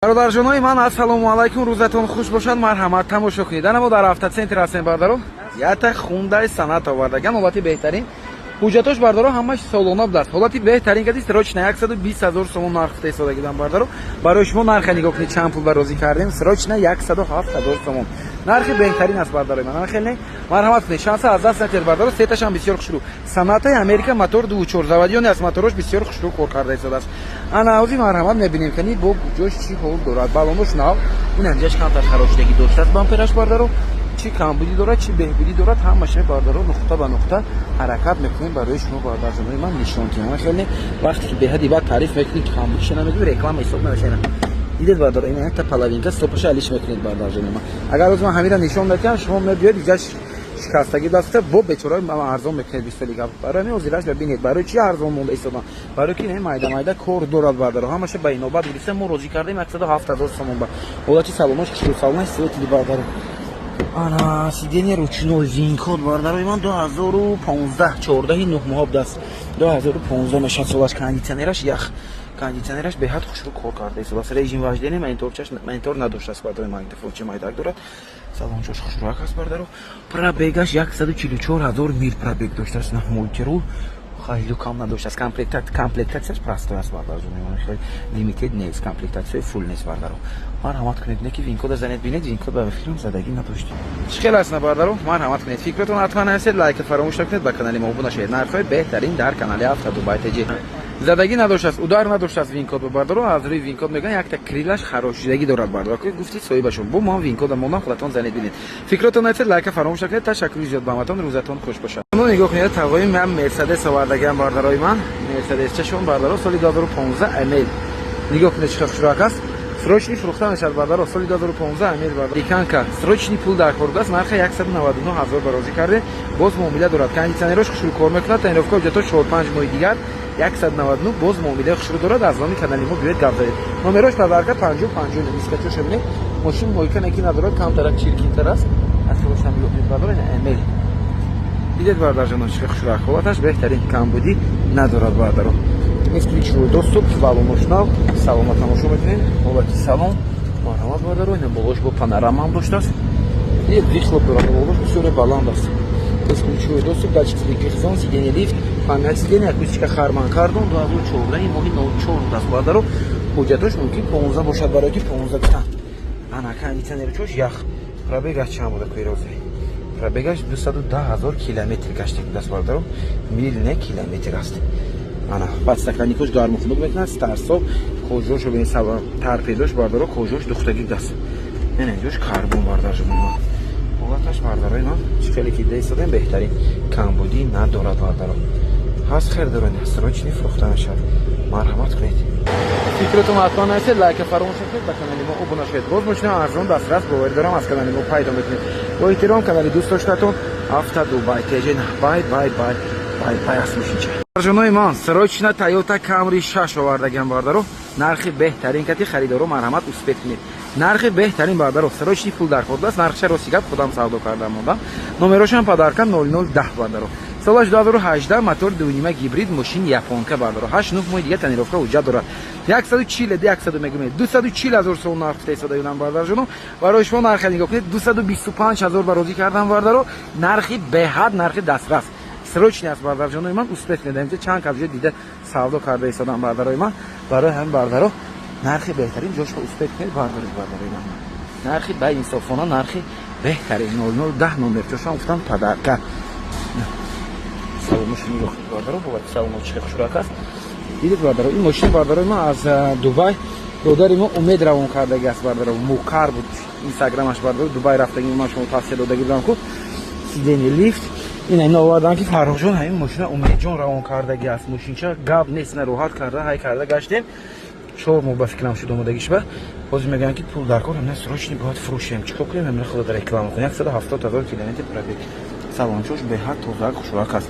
бародарҷонои ман, ассалому алайкум, рӯзатон хуш бошад. Марҳамат, тамошо кунед. Ана мо дар автоцентр ҳастем бардаро. Ята хундай санат овардаган, ҳолати беҳтарин. ҳуҷҷатош бардаро ҳамаш солона будааст. ҳолати беҳтарин кади срочна 120 000 сомон нарх фиристодагидан бардаро. Барои шумо нарха нигоҳ кунед, чанд пул барозӣ кардем. Срочна 107 000 сомон. нархи беҳтарин аст бардарои ман. Хеле марҳамат кунед. Шанса аз даст натед бардаро. Сеташам бисёр хушрӯ. Санатаи Америка мотор 2.4 заводиони аз моторош бисёр хушрӯ кор карда истодааст. Ана ҳозир марҳамат мебинем кани бо ҷош чӣ ҳол дорад. Балонош нав. Ин ҷаш камтар харошдагӣ доштааст бампераш бардаро. Чи камбудӣ дорад, чи беҳбудӣ дорад, ҳамаша бардаро нуқта ба нуқта ҳаракат мекунем барои шумо бардарҷонои ман нишон кунем. Хеле вақте ки беҳади бад тариф мекунед, камбудиша намегӯед, реклама ҳисоб намешавад. дидед бардаро, ин якта половинка стопаша алиш мекунед бардарҷонои ман. Агар роз ман ҳамира нишон медиҳам, шумо мебиёед иҷа шикастагӣ даста бо бечораи арзон мекунед 20 лига. Барои ҳамин ҳозираш бинед, барои чи арзон монда истодан? Барои ки ин майда кор дорад бардаро. Ҳамаша ба инобат гирифта мо розӣ кардем 107 000 сомон ба. ҳолати салонош хушрӯ салони светли бардаро. Ана сидени ручной винкод бардарои ман 2015 14 9 моҳ будаст. 2015 мешад солаш. кондитсионераш ях. кондитсионераш беҳад хушрӯ кор карда истодааст. Режим вождения монитор надоштааст бардарои магнитофончи майдак дорад. Салончош хушрӯак аст бардаро. Пробегаш 144 000 мил пробег доштааст. На мультирул хайлу кам надоштааст. комплектатсияш простой аст бардарҷонои ман. хеле лимитед нест, комплектатсияи фул нест бардаро. марҳамат кунед, не ки винкода занед бинед, винкод ба филм задагӣ надоштед. Чӣ аст на бардаро? Марҳамат кунед. Фикратон ҳатман ҳастед, лайка фаромӯш накунед, ба канали мо обуна шавед. нархҳои беҳтарин дар канали Авто Дубай ТЖ. задагӣ надоштааст, удар надоштааст винкод ба бардаро. аз рӯи винкод мегӯян якта крилаш харошидагӣ дорад бардаро. Ки гуфтид соҳибашон. бо мо винкода монам худатон занед бинед. фикратон ҳастед, лайка фаромӯш накунед. ташаккури зиёд ба ҳаматон. рӯзатон хуш бошад. мо нигоҳ кунед, тавои ман Мерседес овардагиам бардарои ман. Мерседес чашон бардаро соли 2015 амел. нигоҳ кунед чӣ хушрӯак аст. срочни фурӯхта мешавад бардаро. соли 2015 амел бардаро. Диканка срочни пул дар кор будаст. нархи 199 000 барозӣ карде. боз муомила дорад. кондитсионерош хушрӯ кор мекунад. тренировка ҳуҷҷато 4-5 моҳи дигар 199 боз муомилаи хушрӯ дорад. аз номи канали мо биёед гап занед. номерош подарка 50 50 мискачош бинед. мошин мойканаки надорад, камтарак чиркинтар аст. асбобашам биёед бардаро. ин амел. дидед бардарҷонон чӣ хушрӯак. ҳолаташ беҳтарин, камбудӣ надорад бардаро. низ ключевой доступ, балонош нав, салонро тамошо мекунед. ҳолати салон марҳамат бардаро. ин болош бо панорамаам доштааст. ин вихлоп дорад, болош бисёр баланд аст. низ ключевой доступ, датчик диктофон, сидени лифт, панел сидени, акустика харман кардон 2014 моҳи 04 будаст бардаро. ҳуҷҷатош мумкин 15 бошад, барои ки 15 гуфтан. ана кондитсионерчош ях. пробегаш чанд буда кӯрозе? пробегаш 210 000 километр гашта будаст бардаро. мил не километр аст. ана подстаканникош гарму хунук мекунад. старсоб кожошо бинед, торпедош бардаро кожош духтагӣ даст. ин инҷош карбон бардарҷонои ман. ҳолаташ бардарои ман хеле ки дастодем беҳтарин, камбудӣ надорад бардаро. ҳаст хер дорад, срочни фурӯхта мешавад. марҳамат кунед. фикратон ҳатман ҳастед, лайка фаромӯш накунед, ба канали мо обуна шавед. боз мошина арзон дастрас боварӣ дорам, аз канали мо пайдо мекунед. бо эҳтиром, канали дӯст доштатон Авто Дубай ТЖ. бай аст мошинча. барҷонои ман срочна Toyota Camry 6 овардагиам бардаро. нархи беҳтарин кати харидоро марҳамат успех кунед. нархи беҳтарин бардаро. срочни пул дар кор даст. нархша рости гап худам савдо кардам мондам. номерошам подарка 0010 бардаро. солаш 2018 мотор 2.5 гибрид, мошин японка бардаро. 8-9 моҳи дига тренировка ҳуҷҷат дорад. 140 мегӯем 240 000 сомон нарх фиристода юнам бардарҷоно. барои шумо нарха нигоҳ кунед. 225 000 барозӣ кардам бардаро. нархи беҳад, нархи дастрас. срочни аст бардарҷонои ман. успех медаҳем ки чанд кафҷо дида савдо карда истодам бардарои ман. барои ҳамин бардаро нархи беҳтарин ҷошҳо успех кунед бардарои ман. нархи ба инсофона, нархи беҳтарин 0010 номерчошам гуфтам падарка. салоношо нигоҳ кунед бардаро. боварки салоно чӣ хушрӯак аст. дидед бардаро, ин мошини бардарои ман аз Дубай додари мо умед равон кардаги аст бардаро. мукар буд инстаграмаш бардаро. Дубай рафтаги ман шумо тавсия додаги будам ку. сидени лифт. ин овардан ки фаррохҷон ҳамин мошина умедҷон равон кардаги аст. мошинча гап нест, на роҳат карда ҳай карда гаштем. 4 моҳ ба фикрам шуд омодагиш ба. ҳозир мегӯянд ки пул дар кор, ҳамна срочни бояд фурӯшем. чӣ кор кунем? ҳамна худо реклама кунем. 170 000 километр пробег. салончош беҳад тозаак хушрӯак аст.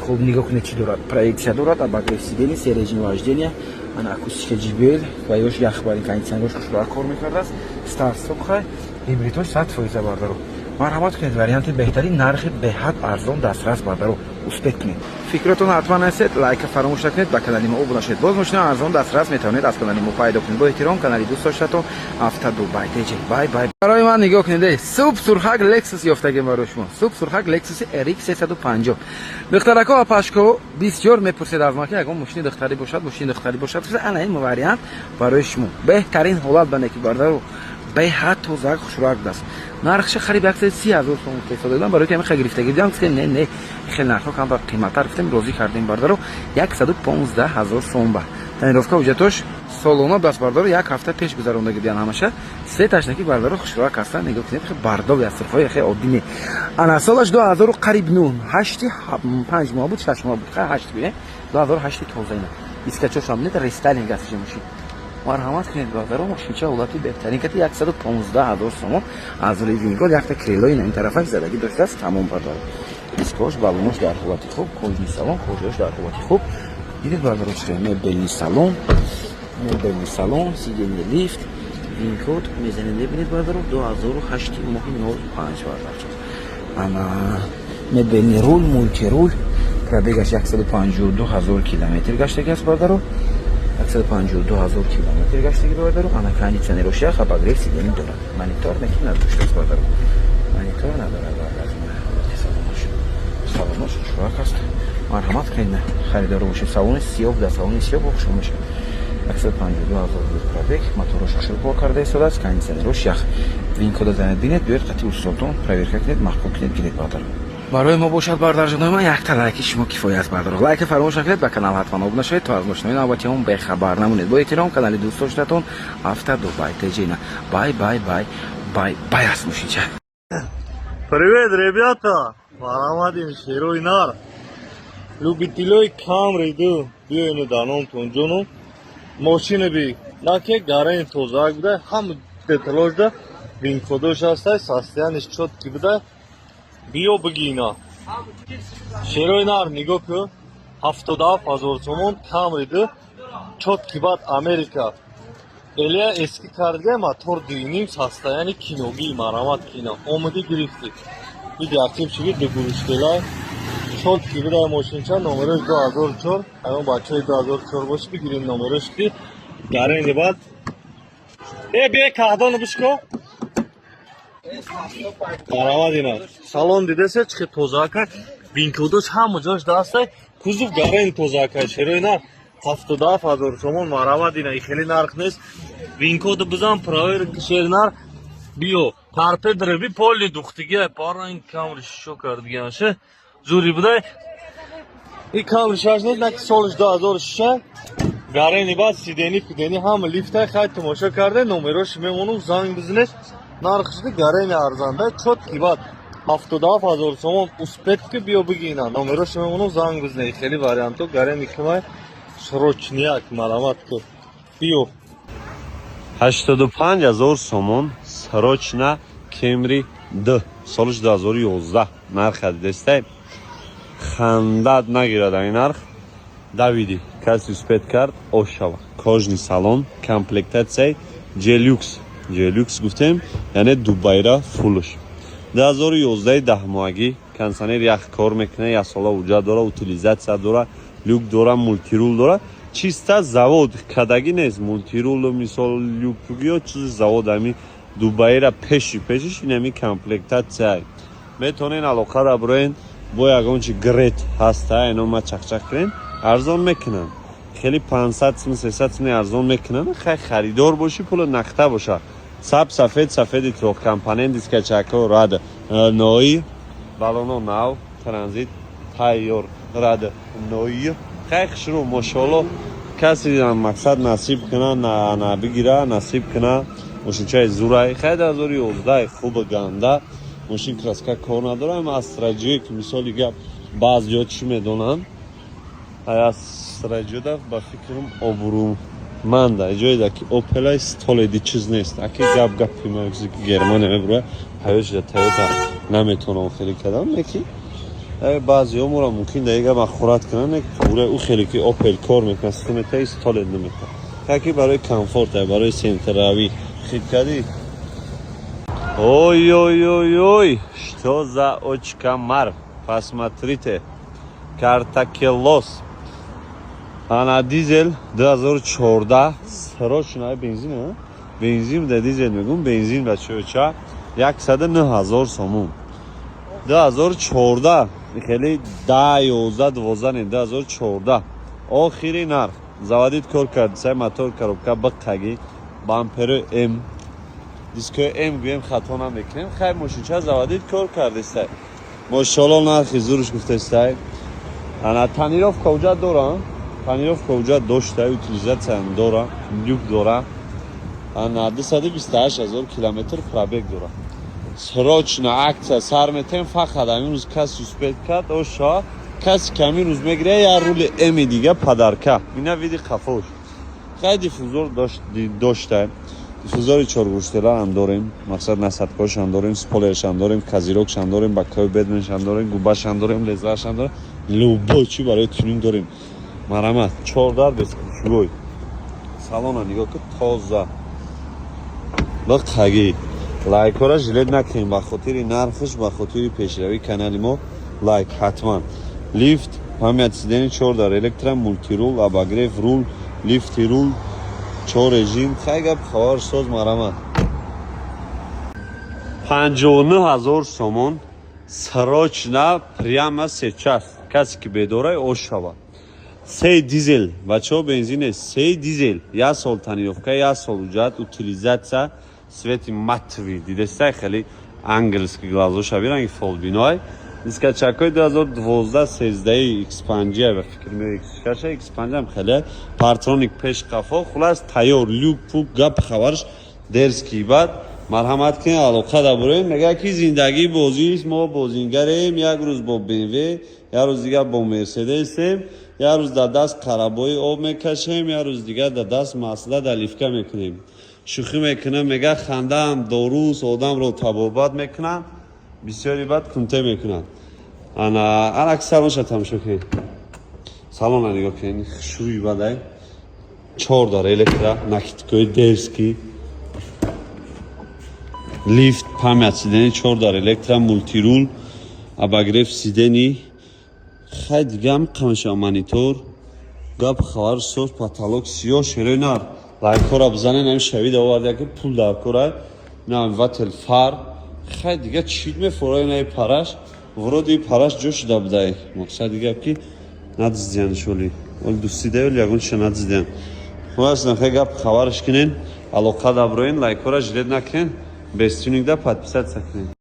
хуб нигоҳ кунед чӣ дорад. проектсия дорад, обогрев сидени, се режим вождения, ана акустика JBL ва ёш ях барин кондитсионерош хушрӯак кор мекардааст. старт стоп хай, гибридош 100% бардаро. марҳамат кунед, варианти беҳтарин, нархи беҳад арзон, дастрас бардаро успех кунед. Фикратон ҳатман ҳастед, лайка фаромӯш накунед, ба канали мо обуна шавед. Боз мошина арзон дастрас метавонед аз канали мо пайдо кунед. Бо эҳтиром, канали дӯст доштатон Автодубай TJ. Бай бай. барои ман нигоҳ кунед, суб сурхак Lexus ёфтагем барои шумо. Суб сурхак Lexus RX 350. духтарако ва пашко бисёр мепурсед аз ман ки ягон мошини духтарӣ бошад, ана ин вариант барои шумо. беҳтарин ҳолат банеки бардаро беҳад тоза хушрак даст. нархша қариб 130,000 сом истифода дадам, барои ки ҳамин гирифта гирдам, гуфтем не хеле нархҳо кам ба қиматтар, гуфтем розӣ кардем бардаро 115,000 сом ба. тонировка ҳуҷҷатош солона даст бардаро 1 ҳафта пеш гузаронда гирдиан ҳамаша. се ташнаки бардаро хушрак ҳастанд, нигоҳ кунед, хеле бардови аз сурхои хеле оддӣ не. ана солаш 2000 қариб 9, 8 моҳ буд, 6 моҳ буд, 8 бинед, 2008 тоза ина. Искачош ҳам не рестайлинг аст мошин. марҳамат кунед бардаро мошинча ҳолати беҳтарин кати 115,000 сом аз рӯи вингол якта крилои ин тарафаш задагӣ доштааст, тамом бардаро. дискош балонош дар ҳолати хуб, кожни салон, кожош дар ҳолати хуб. дидед бардаро чӣ мебелни салон, сидени лифт, винкод мезанед бибинед бардаро 2008 моҳи 05 бардаро. ана мебелни рул, мултирул, пробегаш 152,000 километр гаштагиаст бардаро. 152,000 километр гаштаги бардаро. ана кондитсионерош як обогрев сидени дорад. монитор мекин надоштааст бардаро. монитор надорад бардаро. салонош шурак аст. марҳамат кунед, харидор бошед. салони сиёҳ да, салони сиёҳ бохушо мешавад. 152,000 пробег, моторош хушро кор карда истодааст, кондитсионерош як. винкода занед бинед, биёед қати усолтон проверка кунед, маҳкум кунед гиред бардаро. барои мо бошад бардарҷонои ман, якта лайки шумо кифоят бардаро. лайка фаромӯш накунед, ба канал ҳатман обуна шавед то аз мошинои навбатиҳом бехабар намонед. бо эҳтиром, канали дӯст доштатон Автодубай TJ. бай аст мошинча. Привет, ребята! Барамадим Шерои нар. Любителей Камри ду биёину даномтон ҷону. Мошина би наке гараи тозак буда, ҳама деталош да винкодош ҳастай, состояниш чотки буда. биё бигина. Шерои нар нигоҳ кун. 77,000 сомон Камри ду чотки бад Америка. Элия эски карда мотор диним состояни киноги марамат кино. Омади гирифти. Види активчиги дегурушделай. чотки буда мошинча номерош 2004. Ҳамон бачаи 2004 боши бигирем номерош ки гарени бад. Бе каҳдону бишко. Марамат ина. Салон дидеса чӣ тозака. Винкодош ҳама ҷош дастай. кузов гарени тозака. Шерои нар 77,000 сомон марамат ина. Хеле нарх нест. винкода бизан проверка шернар биё торпедра би поле духтига пара ин камри шо кардиgan ше зури будай и камри шашнед на солиш 2006 гарени бад сидени кудени ҳама лифта хай тамошо карде номерош мемонум занг бизинед нархшида гарени арзанда чотки бад 77,000 сомон успетки биё бигина номерош мемонум занг бизинед хели варианто гарени кимай срочняк марамат ку биё 85,000 сомон срочна Camry D солиш 2011 нарх дестай хандад нагирад ин нарх Давиди каси успет кард ошава кожни салон комплектатсияи Deluxe гуфтем яъне Дубайра фулш 2011 10 моҳагӣ кондитсионер ях кор мекунад 1 сола ҳуҷҷат дора утилизатсия дора люк дора мультирул дора чиста завод кадаги нест мультирул мисол люкгиё чизи завод ами Дубайра пешиш инами комплектатсия метонен алоқара броен бо ягон чи грет ҳаста ино ма чақчақ кунен арзон мекунан хели 500 сум 300 сум арзон мекунан хай харидор боши пула нақда боша саб сафеди трох компонент дискачако рад ной балоно нав транзит тайёр рад ной хай хушру мошалло каси мақсад насиб куна на бигира насиб куна мошинчаи зурай хай 2011 хуба ганда мошин краска кор надора ам астраҷие ки мисоли гап баъзиё чӣ медонанд астраҷида ба фикрам обрӯманда ҷоида ки опелай столеди чиз нест аки гапи германия мебура ҳаёшида тойота наметонам хеле кардам неки баъзиҳо мора мумкин даига махурат кунанд пура ӯ хеле ки опел кор мекунад системаи столед намекунад таки барои комфорт барои сентравӣ хид кардӣ Ой-ой-ой-ой, что за очкомар. Посмотрите. Картакелос. Она дизель 2014. Срочная бензин, а? Бензин да дизель мегум. Бензин бачо-ча. 109,000 сомон. 2014. خیلی 10-11 не 2014. آخری نرخ. заводит کار کرد. سه موتور коробка بقگی. بامپر ام. دیسکو ام گویم خطا نمیکنیم. خیر ماشینچه заводит کار کرده است. ماشاءالله نرخی زورش گفته است. انا تانیروفکا وجود داره. تانیروفکا وجود داشته. утилизация هم داره. люк داره. انا 228,000 کیلومتر پرابگ داره. срочно акция сар метем фақат амин рӯз каси успеҳ кард оша каси ки амин рӯз мегира я рули эми дига падарка ина види қафош хай диффузор доштаем диффузори чоргӯштелаам дорем мақсад насадкошам дорем сполершам дорем казирокшам дорем бакаи бедменшам дорем губашам дорем лезаршам дорем любой чӣ барои тюнинг дорем марамат 14 бесшугой салона нигоҳ кун тоза бақаги лайкора жилет накунем ба хотири нархш ба хотири пешравии канали мо лайк ҳатман лифт памяти сидени 4 дар электро мультирул абагрев рул лифти рул 4 режим хай гап хабарсоз марамат 59,000 сомон срочно прямо сейчас касе ки бедорай ош шавад се дизель бачаҳо бензин нест се дизель я сол танировка я сол уҷат утилизация свети матови дидестай хеле английский глазо шабиранги фолбиной дискачакой 2012-13 X5 ба фикр меёред X5 ам хеле партроник пеш қафо хулас тайёр люк пук гап хабарш дерский бад марҳамат кунед алоқа дабурем мега ки зиндагии бозист мо бозингарем як рӯз бо BMW як рӯз дига бо Mercedes як рӯз дар даст қарабои об мекашем як рӯз дига дар даст масъала далифка мекунем шӯхӣ мекунам мега хандаам доруст одамро табобат мекунам бисёри бад кунте мекунам ана аксаронша тамошо кунед салона нигоҳ кунед хушрӯи бадай 4 дар электро накиткои дерский лифт памят сидени 4 дар электро мультирул абагрев сидени хай дигам қамаша монитор гап хабар соз потолок сиёҳ шерои нар лайкора бизанен ҳам шавид оварда ки пул дар кора нам вател фар хай дига чид мефорай на параш вроди параш ҷо шуда будай мақсад дига ки надиздиян шоли ол дустида ё ягон ша надиздиян хулас хай гап хабарш кинен алоқа даброин лайкора жилет накунен без тюнингда подписаться кунен